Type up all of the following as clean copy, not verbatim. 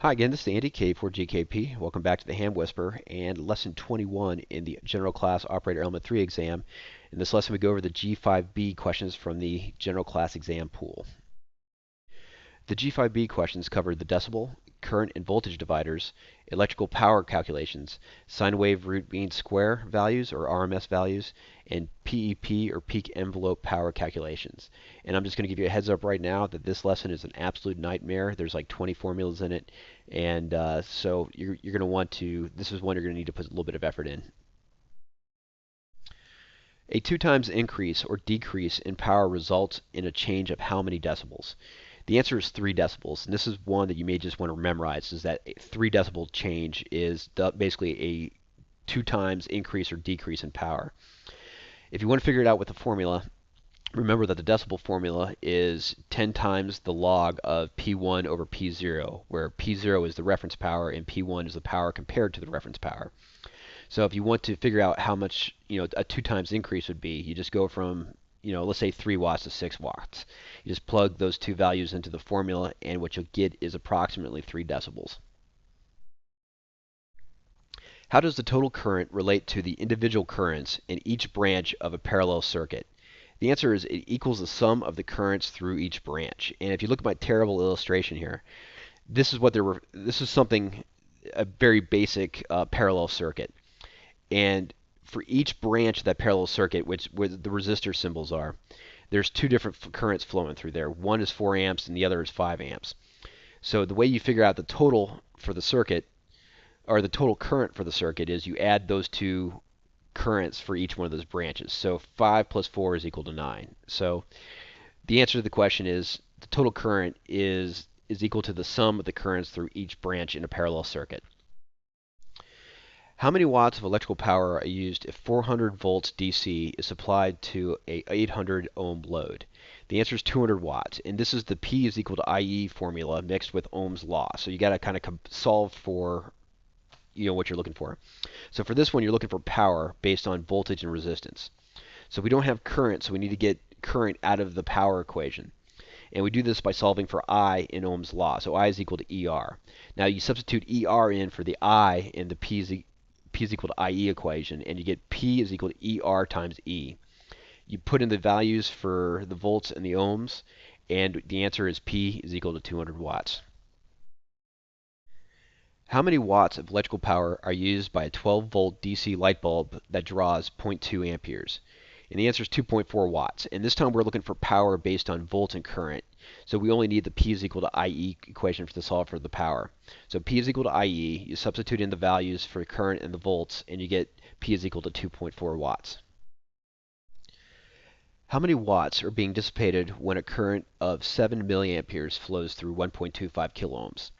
Hi again, this is Andy, K4GKP. Welcome back to the Ham Whisperer and lesson 21 in the General Class Operator Element 3 exam. In this lesson we go over the G5B questions from the General Class exam pool. The G5B questions cover the decibel, current and voltage dividers, electrical power calculations, sine wave root mean square values or RMS values, and PEP or peak envelope power calculations. And I'm just going to give you a heads up right now that this lesson is an absolute nightmare. There's like 20 formulas in it, and so you're going to want to, this is one you're going to need to put a little bit of effort in. A 2 times increase or decrease in power results in a change of how many decibels? The answer is 3 decibels, and this is one that you may just want to memorize, is that a 3 decibel change is basically a 2 times increase or decrease in power. If you want to figure it out with the formula, remember that the decibel formula is 10 times the log of P1 over P0, where P0 is the reference power and P1 is the power compared to the reference power. So if you want to figure out how much, a 2 times increase would be, you just go from, let's say 3 watts to 6 watts. You just plug those two values into the formula, and what you'll get is approximately 3 decibels. How does the total current relate to the individual currents in each branch of a parallel circuit? The answer is it equals the sum of the currents through each branch. And if you look at my terrible illustration here, this is something, a very basic parallel circuit. And for each branch of that parallel circuit, where the resistor symbols are, there's 2 different currents flowing through there. One is 4 amps and the other is 5 amps. So the way you figure out the total for the circuit, or the total current for the circuit, is you add those 2 currents for each one of those branches. So 5 plus 4 is equal to 9. So the answer to the question is the total current is equal to the sum of the currents through each branch in a parallel circuit. How many watts of electrical power are used if 400 volts DC is supplied to a 800 ohm load? The answer is 200 watts, and this is the P is equal to IE formula mixed with Ohm's law. So you got to kind of solve for what you're looking for. So for this one, you're looking for power based on voltage and resistance. So we don't have current, so we need to get current out of the power equation. And we do this by solving for I in Ohm's law. So I is equal to ER. Now you substitute ER in for the I in the P is equal to IE equation, and you get P is equal to ER times E. You put in the values for the volts and the ohms, and the answer is P is equal to 200 watts. How many watts of electrical power are used by a 12-volt DC light bulb that draws 0.2 amperes? And the answer is 2.4 watts. And this time we're looking for power based on volts and current. So we only need the P is equal to IE equation to solve for the power. So P is equal to IE. You substitute in the values for current and the volts, and you get P is equal to 2.4 watts. How many watts are being dissipated when a current of 7 milliamperes flows through 1.25 kiloohms?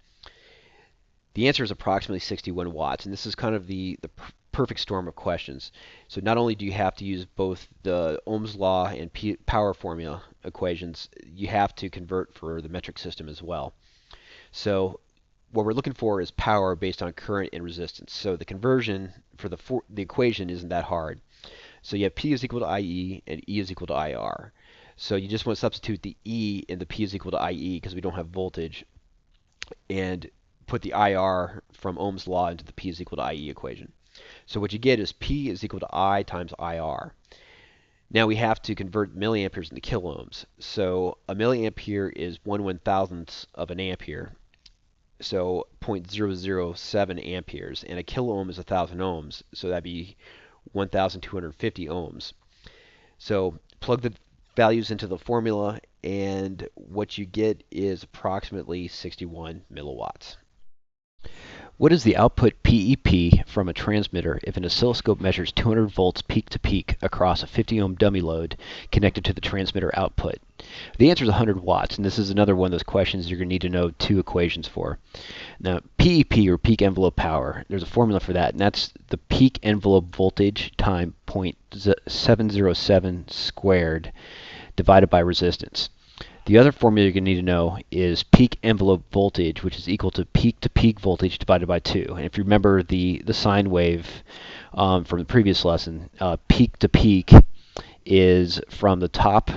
The answer is approximately 61 watts, and this is kind of the perfect storm of questions. So not only do you have to use both the Ohm's law and power formula equations, you have to convert for the metric system as well. So what we're looking for is power based on current and resistance. So the conversion for the equation isn't that hard. So you have P is equal to IE and E is equal to IR. So you just want to substitute the E in the P is equal to IE because we don't have voltage, and put the IR from Ohm's law into the P is equal to IE equation. So what you get is P is equal to I times IR. Now we have to convert milliamperes into kiloohms. So a milliampere is 1/1000th of an ampere. So 0.007 amperes. And a kiloohm is 1,000 ohms. So that'd be 1,250 ohms. So plug the values into the formula, and what you get is approximately 61 milliwatts. What is the output PEP from a transmitter if an oscilloscope measures 200 volts peak to peak across a 50 ohm dummy load connected to the transmitter output? The answer is 100 watts, and this is another one of those questions you're going to need to know 2 equations for. Now, PEP, or peak envelope power, there's a formula for that, and that's the peak envelope voltage times 0.707 squared divided by resistance. The other formula you're going to need to know is peak envelope voltage, which is equal to peak voltage divided by 2. And if you remember the sine wave from the previous lesson, peak to peak is from the top,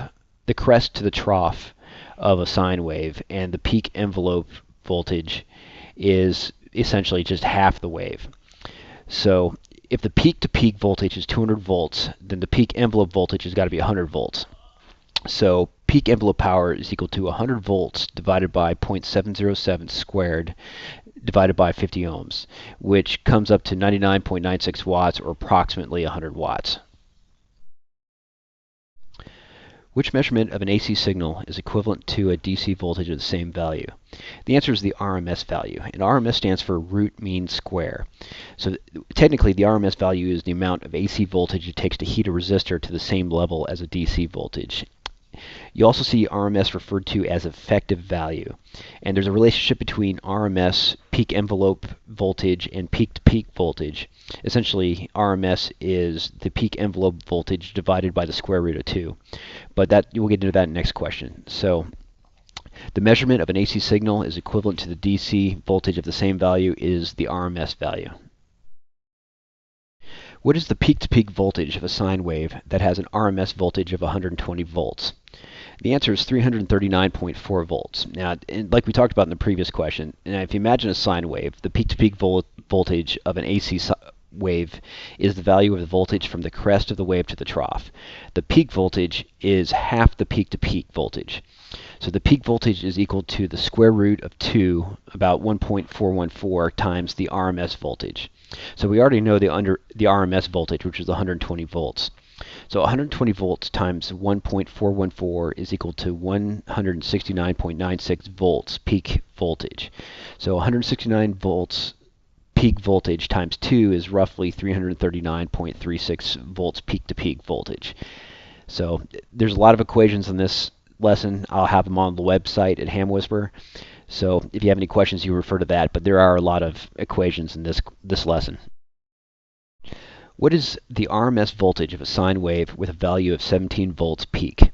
the crest to the trough of a sine wave, and the peak envelope voltage is essentially just half the wave. So if the peak-to-peak voltage is 200 volts, then the peak envelope voltage has got to be 100 volts. So peak envelope power is equal to 100 volts divided by 0.707 squared divided by 50 ohms, which comes up to 99.96 watts, or approximately 100 watts. Which measurement of an AC signal is equivalent to a DC voltage of the same value? The answer is the RMS value, and RMS stands for root mean square. So technically the RMS value is the amount of AC voltage it takes to heat a resistor to the same level as a DC voltage. You also see RMS referred to as effective value, and there's a relationship between RMS, peak envelope voltage, and peak-to-peak voltage. Essentially, RMS is the peak envelope voltage divided by the square root of 2. But we'll get into that in the next question. So the measurement of an AC signal is equivalent to the DC voltage of the same value is the RMS value. What is the peak-to-peak voltage of a sine wave that has an RMS voltage of 120 volts? The answer is 339.4 volts. Now, like we talked about in the previous question, if you imagine a sine wave, the peak-to-peak voltage of an AC wave is the value of the voltage from the crest of the wave to the trough. The peak voltage is half the peak-to-peak voltage. So the peak voltage is equal to the square root of 2, about 1.414, times the RMS voltage. So we already know the RMS voltage, which is 120 volts. So 120 volts times 1.414 is equal to 169.96 volts peak voltage. So 169 volts peak voltage times 2 is roughly 339.36 volts peak-to-peak voltage. So there's a lot of equations in this lesson. I'll have them on the website at Ham Whisperer. So if you have any questions, you refer to that. But there are a lot of equations in this lesson. What is the RMS voltage of a sine wave with a value of 17 volts peak?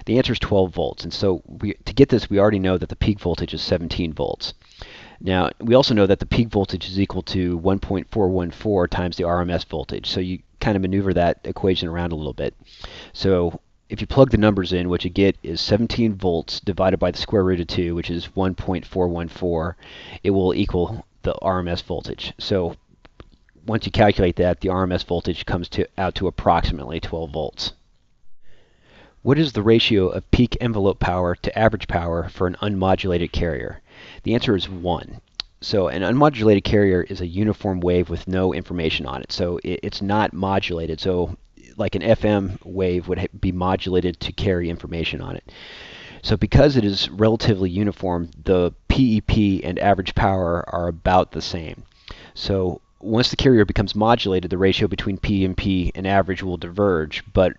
The answer is 12 volts. And so to get this, we already know that the peak voltage is 17 volts. Now, we also know that the peak voltage is equal to 1.414 times the RMS voltage. So you kind of maneuver that equation around a little bit. So if you plug the numbers in, what you get is 17 volts divided by the square root of 2, which is 1.414. It will equal the RMS voltage. So once you calculate that, the RMS voltage comes out to approximately 12 volts. What is the ratio of peak envelope power to average power for an unmodulated carrier? The answer is 1. So an unmodulated carrier is a uniform wave with no information on it. So it's not modulated. So like an FM wave would be modulated to carry information on it. So because it is relatively uniform, the PEP and average power are about the same. So once the carrier becomes modulated, the ratio between PEP and average will diverge, but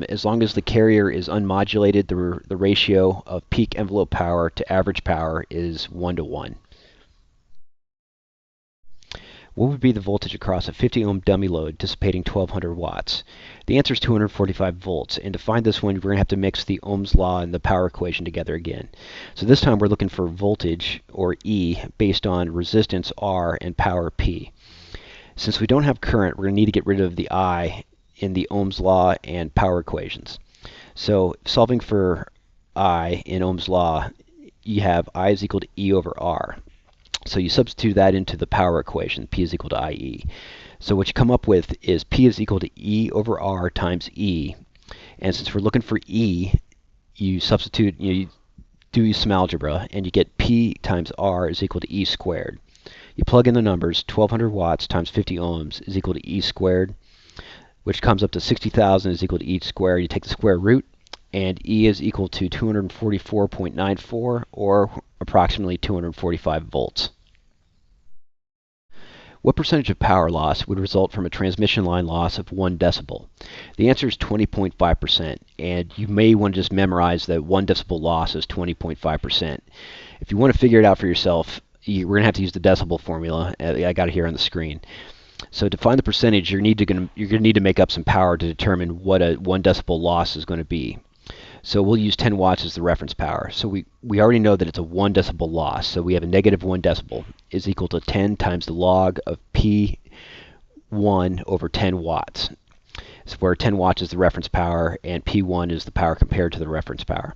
as long as the carrier is unmodulated, the ratio of peak envelope power to average power is 1 to 1. What would be the voltage across a 50 ohm dummy load dissipating 1200 watts? The answer is 245 volts, and to find this one, we're going to have to mix the Ohm's law and the power equation together again. So this time we're looking for voltage, or E, based on resistance R and power P. Since we don't have current, we're going to need to get rid of the I in the Ohm's law and power equations. So solving for I in Ohm's law, you have I is equal to E over R. So you substitute that into the power equation, P is equal to IE. So what you come up with is P is equal to E over R times E. And since we're looking for E, you substitute, you do some algebra, and you get P times R is equal to E squared. You plug in the numbers, 1200 watts times 50 ohms is equal to E squared, which comes up to 60,000 is equal to E squared. You take the square root, and E is equal to 244.94, or approximately 245 volts. What percentage of power loss would result from a transmission line loss of 1 decibel? The answer is 20.5%, and you may want to just memorize that 1 decibel loss is 20.5%. If you want to figure it out for yourself, we're going to have to use the decibel formula. I got it here on the screen. So to find the percentage, you're going to need to make up some power to determine what a 1 decibel loss is going to be. So we'll use 10 watts as the reference power. So we already know that it's a 1 decibel loss. So we have a negative 1 decibel is equal to 10 times the log of P1 over 10 watts. So where 10 watts is the reference power and P1 is the power compared to the reference power.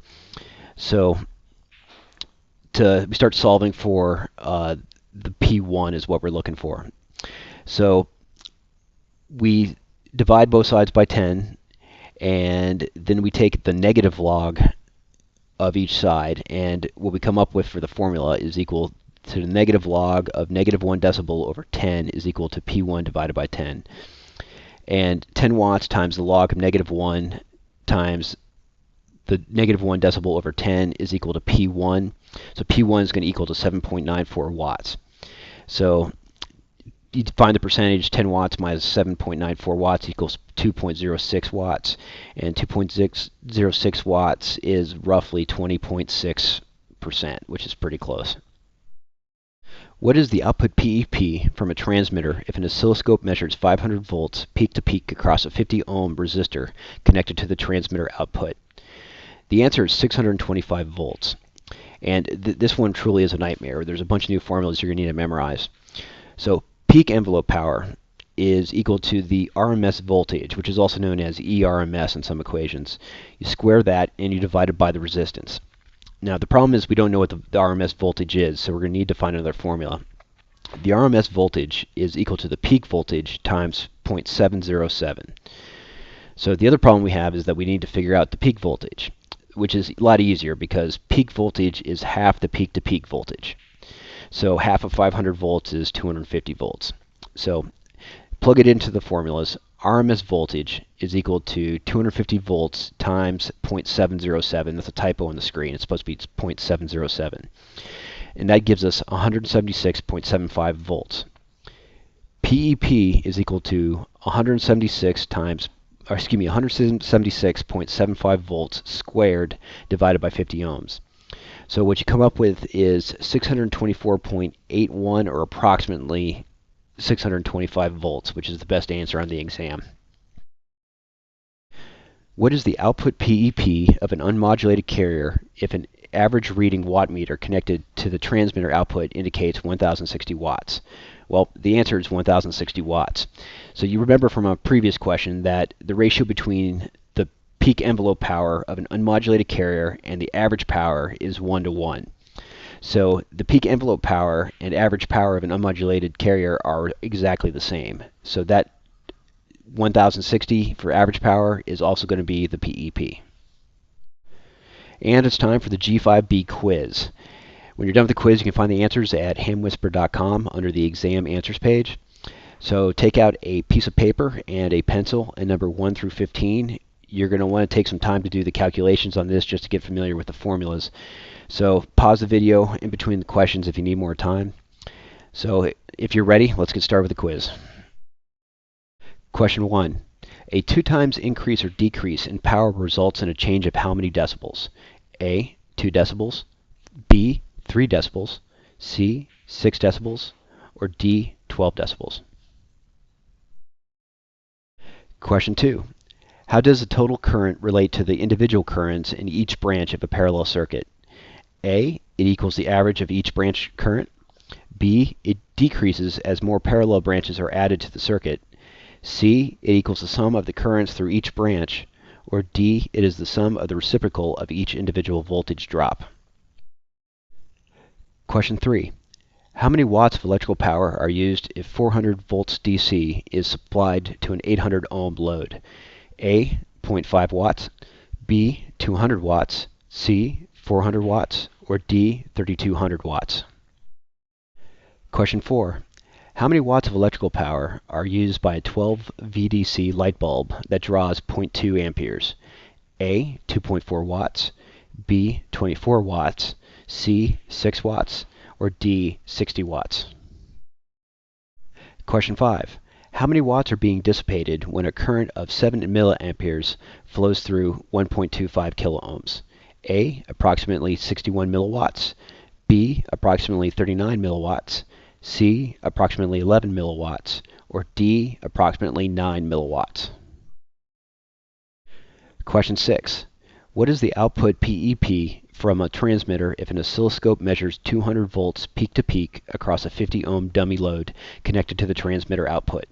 So we start solving for the P1 is what we're looking for. So we divide both sides by 10, and then we take the negative log of each side, and what we come up with for the formula is equal to the negative log of -1 decibel over 10 is equal to P1 divided by 10. And 10 watts times the log of -1 times the -1 decibel over 10 is equal to P1. So P1 is going to equal to 7.94 watts. So you find the percentage. 10 watts minus 7.94 watts equals 2.06 watts. And 2.06 watts is roughly 20.6%, which is pretty close. What is the output PEP from a transmitter if an oscilloscope measures 500 volts peak to peak across a 50 ohm resistor connected to the transmitter output? The answer is 625 volts. And this one truly is a nightmare. There's a bunch of new formulas you're going to need to memorize. So peak envelope power is equal to the RMS voltage, which is also known as ERMS in some equations. You square that and you divide it by the resistance. Now the problem is we don't know what the RMS voltage is, so we're going to need to find another formula. The RMS voltage is equal to the peak voltage times 0.707. So the other problem we have is that we need to figure out the peak voltage, which is a lot easier because peak voltage is half the peak to peak voltage. So half of 500 volts is 250 volts. So plug it into the formulas. RMS voltage is equal to 250 volts times 0.707. That's a typo on the screen. It's supposed to be 0.707. And that gives us 176.75 volts. PEP is equal to 176.75 volts squared divided by 50 ohms. So what you come up with is 624.81, or approximately 625 volts, which is the best answer on the exam. What is the output PEP of an unmodulated carrier if an average reading watt meter connected to the transmitter output indicates 1060 watts? Well, the answer is 1060 watts. So you remember from a previous question that the ratio between the peak envelope power of an unmodulated carrier and the average power is 1 to 1. So the peak envelope power and average power of an unmodulated carrier are exactly the same. So that 1060 for average power is also going to be the PEP. And it's time for the G5B quiz. When you're done with the quiz, you can find the answers at hamwhisper.com under the exam answers page. So take out a piece of paper and a pencil and number 1 through 15. You're going to want to take some time to do the calculations on this just to get familiar with the formulas. So pause the video in between the questions if you need more time. So if you're ready, let's get started with the quiz. Question 1. A 2 times increase or decrease in power results in a change of how many decibels? A, 2 decibels, B, 3 decibels, C, 6 decibels, or D, 12 decibels? Question 2. How does the total current relate to the individual currents in each branch of a parallel circuit? A, it equals the average of each branch current. B, it decreases as more parallel branches are added to the circuit. C, it equals the sum of the currents through each branch. Or D, it is the sum of the reciprocal of each individual voltage drop. Question 3. How many watts of electrical power are used if 400 volts DC is supplied to an 800 ohm load? A, 0.5 watts, B, 200 watts, C, 400 watts, or D, 3200 watts? Question 4. How many watts of electrical power are used by a 12 VDC light bulb that draws 0.2 amperes? A, 2.4 watts, B, 24 watts, C, 6 watts, or D, 60 watts? Question 5. How many watts are being dissipated when a current of 7 milliamperes flows through 1.25 kiloohms? A, approximately 61 milliwatts, B, approximately 39 milliwatts, C, approximately 11 milliwatts, or D, approximately 9 milliwatts? Question 6. What is the output PEP from a transmitter if an oscilloscope measures 200 volts peak to peak across a 50 ohm dummy load connected to the transmitter output?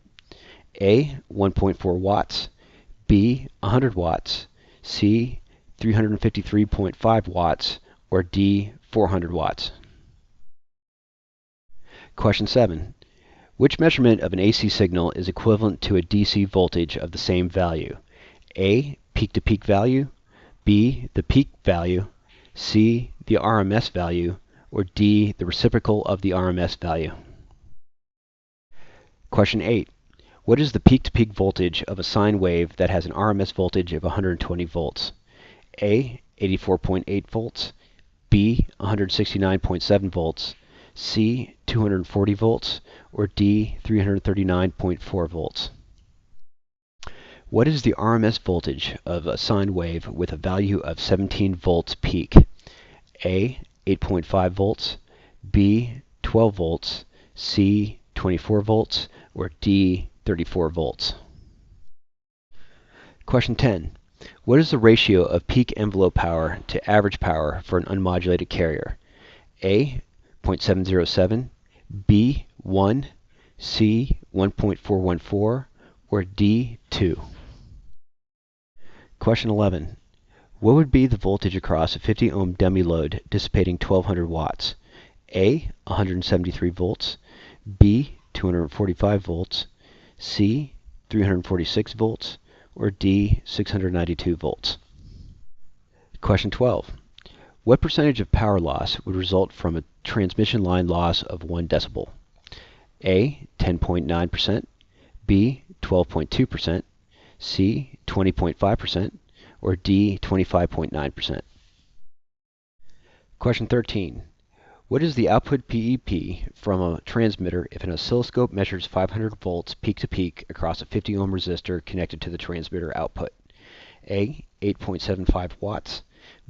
A, 1.4 watts, B, 100 watts, C, 353.5 watts, or D, 400 watts? Question 7. Which measurement of an AC signal is equivalent to a DC voltage of the same value? A. Peak-to-peak value, B. The peak value, C. The RMS value, or D. The reciprocal of the RMS value? Question 8. What is the peak-to-peak voltage of a sine wave that has an RMS voltage of 120 volts? A. 84.8 volts, B. 169.7 volts, C. 240 volts, or D. 339.4 volts? What is the RMS voltage of a sine wave with a value of 17 volts peak? A. 8.5 volts, B. 12 volts, C. 24 volts, or D. 34 volts? Question 10. What is the ratio of peak envelope power to average power for an unmodulated carrier? A. 0.707, B. 1, C. 1.414, or D. 2? Question 11. What would be the voltage across a 50 ohm dummy load dissipating 1200 watts? A. 173 volts, B. 245 volts, C. 346 volts, or D. 692 volts? Question 12. What percentage of power loss would result from a transmission line loss of 1 decibel? A. 10.9%, B. 12.2%, C. 20.5%, or D. 25.9%? Question 13. What is the output PEP from a transmitter if an oscilloscope measures 500 volts peak to peak across a 50 ohm resistor connected to the transmitter output? A. 8.75 watts,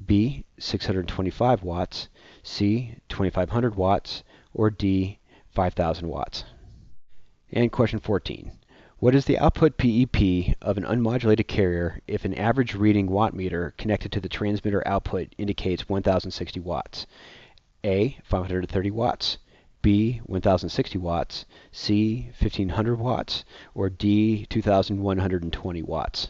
B. 625 watts, C. 2500 watts, or D. 5000 watts? And question 14. What is the output PEP of an unmodulated carrier if an average reading wattmeter connected to the transmitter output indicates 1060 watts? A. 530 watts, B. 1060 watts, C. 1500 watts, or D. 2120 watts?